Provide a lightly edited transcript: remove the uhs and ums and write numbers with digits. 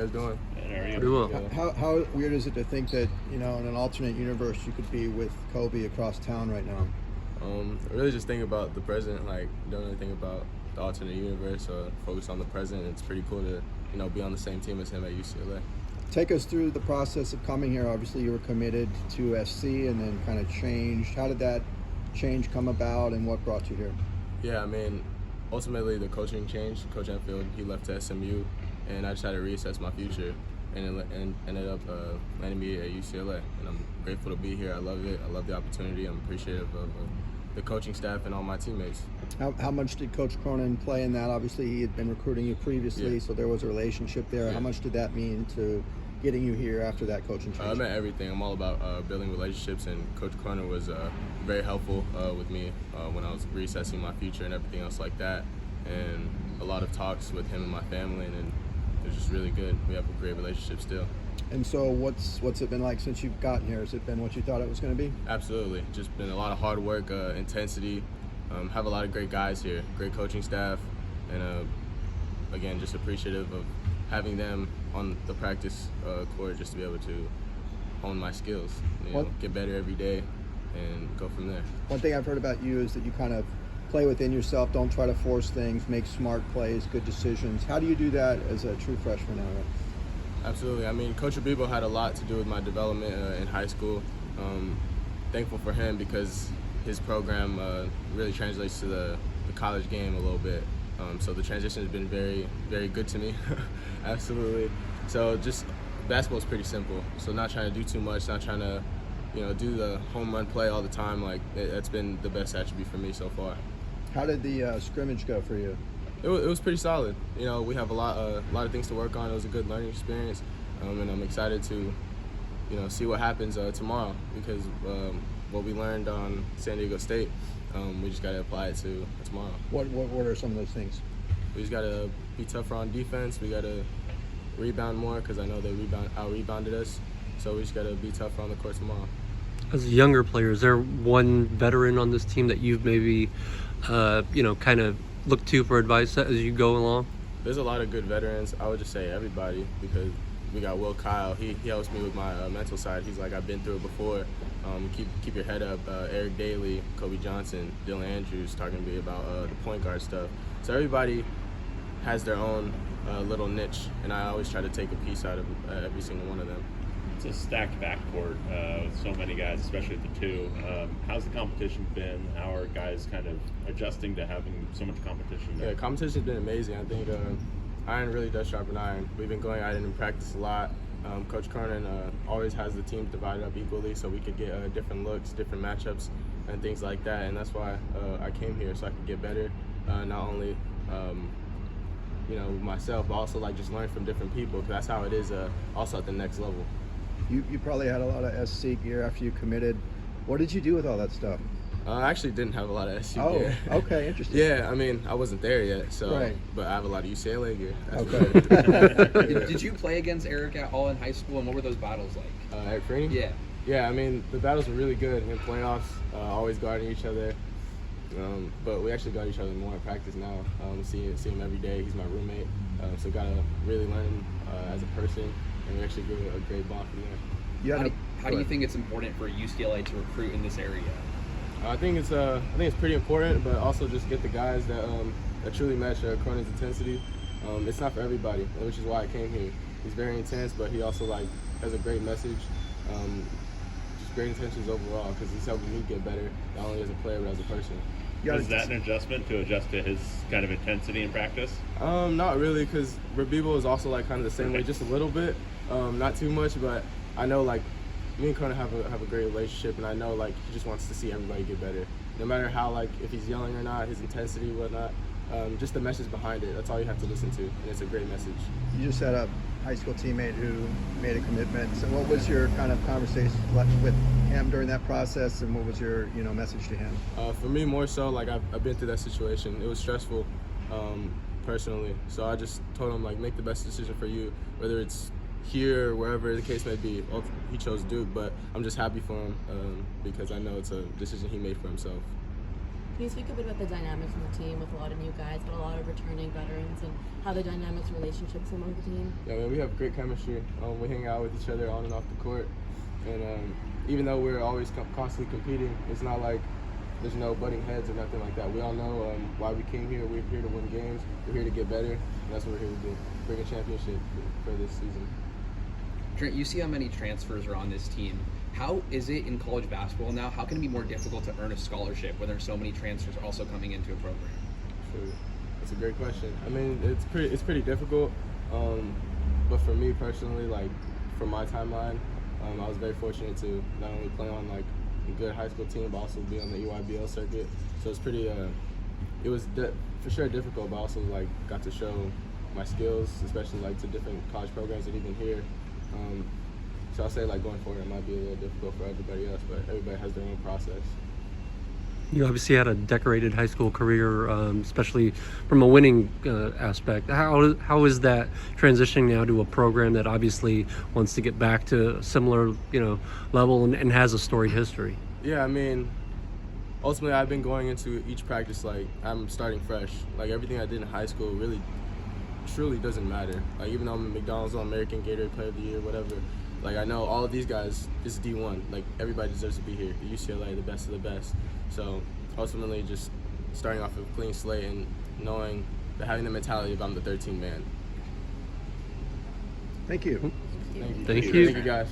How you guys doing? Pretty well. How weird is it to think that, in an alternate universe you could be with Kobe across town right now? Really just think about the present, like don't really think about the alternate universe or focus on the present. It's pretty cool to, be on the same team as him at UCLA. Take us through the process of coming here. Obviously you were committed to SC and then kind of changed. How did that change come about and what brought you here? Yeah, ultimately the coaching changed. Coach Enfield, he left to SMU, and I just had to reassess my future and ended up landing me at UCLA. And I'm grateful to be here. I love it. I love the opportunity. I'm appreciative of the coaching staff and all my teammates. How much did Coach Cronin play in that? Obviously he had been recruiting you previously, so there was a relationship there. Yeah. How much did that mean to getting you here after that coaching change? It meant everything. I'm all about building relationships, and Coach Cronin was very helpful with me when I was reassessing my future and everything else like that. And a lot of talks with him and my family, and it was just really good. We have a great relationship still. And so what's it been like since you've gotten here? Has it been what you thought it was going to be? Absolutely. Just been a lot of hard work, intensity. Have a lot of great guys here, great coaching staff, and again, just appreciative of having them on the practice court just to be able to hone my skills, get better every day and go from there. One thing I've heard about you is that you kind of play within yourself, don't try to force things, make smart plays, good decisions. How do you do that as a true freshman now? Absolutely. Coach Abibo had a lot to do with my development in high school. Thankful for him because his program really translates to the college game a little bit. So the transition has been very, very good to me. Absolutely. So just basketball is pretty simple. So not trying to do too much, not trying to, do the home run play all the time. That's been the best attribute for me so far. How did the scrimmage go for you? It was pretty solid. We have a lot of things to work on. It was a good learning experience, and I'm excited to, see what happens tomorrow because what we learned on San Diego State, we just got to apply it to tomorrow. What are some of those things? We just got to be tougher on defense. We got to rebound more because I know they out-rebounded us. So we just got to be tougher on the court tomorrow. As a younger player, is there one veteran on this team that you've maybe, kind of looked to for advice as you go along? There's a lot of good veterans. I would just say everybody because we got Will Kyle. He helps me with my mental side. He's like, I've been through it before. Keep your head up. Eric Daly, Kobe Johnson, Dylan Andrews talking to me about the point guard stuff. So everybody has their own little niche, and I always try to take a piece out of every single one of them. It's a stacked backcourt with so many guys, especially at the two. How's the competition been? How are guys kind of adjusting to having so much competition there? Yeah, competition's been amazing. I think iron really does sharpen iron. We've been going at it in practice a lot. Coach Cronin always has the teams divided up equally so we could get different looks, different matchups, and things like that. And that's why I came here, so I could get better, not only myself, but also just learn from different people, because that's how it is also at the next level. You probably had a lot of SC gear after you committed. What did you do with all that stuff? I actually didn't have a lot of SC gear. Oh, okay, interesting. Yeah, I wasn't there yet, so. Right. But I have a lot of UCLA gear. Okay. Did you play against Eric at all in high school, and what were those battles like? Eric Cronin? Yeah. Yeah, the battles were really good in playoffs, always guarding each other. But we actually guard each other more in practice now. See him every day. He's my roommate, so got to really learn him as a person, and we actually grew a great bond from there. How do you think it's important for UCLA to recruit in this area? I think it's pretty important, but also just get the guys that truly match Cronin's intensity. It's not for everybody, which is why I came here. He's very intense, but he also has a great message. Just great intentions overall, because he's helping me get better, not only as a player but as a person. Is that an adjustment to adjust to his kind of intensity in practice? Not really, because Rabibo is also kind of the same way, just a little bit, not too much. But I know me and Cronin have a great relationship, and I know he just wants to see everybody get better, no matter how if he's yelling or not, his intensity, whatnot. Just the message behind it. That's all you have to listen to, and it's a great message. You just had a high school teammate who made a commitment. So what was your kind of conversation with him during that process, and what was your message to him? For me, more so I've been through that situation. It was stressful, personally. So I just told him make the best decision for you, whether it's here or wherever the case may be. Well, he chose Duke, but I'm just happy for him because I know it's a decision he made for himself. Can you speak a bit about the dynamics on the team with a lot of new guys, but a lot of returning veterans, and how the dynamics, relationships among the team? Yeah, man, we have great chemistry. We hang out with each other on and off the court, and even though we're always constantly competing, it's not like there's no butting heads or nothing like that. We all know why we came here. We're here to win games. We're here to get better, and that's what we're here to do. Bring a championship for this season. Trent, you see how many transfers are on this team. How is it in college basketball now? How can it be more difficult to earn a scholarship when there's so many transfers also coming into a program? Sure. That's a great question. I mean, it's pretty difficult, but for me personally, like for my timeline, I was very fortunate to not only play on like a good high school team, but also be on the EYBL circuit. So it's pretty. It was for sure difficult, but also like got to show my skills, especially like to different college programs and even here. So I'll say like going forward, it might be a little difficult for everybody else, but everybody has their own process. You obviously had a decorated high school career, especially from a winning aspect. How is that transitioning now to a program that obviously wants to get back to a similar, level and has a storied history? Yeah, I mean, ultimately I've been going into each practice like I'm starting fresh. Like everything I did in high school really, truly doesn't matter. Like even though I'm a McDannald's All-American, Gatorade Player of the Year, whatever. Like I know all of these guys, this is D1. Like everybody deserves to be here. UCLA, the best of the best. So ultimately just starting off with a clean slate and knowing that having the mentality of I'm the 13th man. Thank you. Thank you. Thank you. Thank you guys.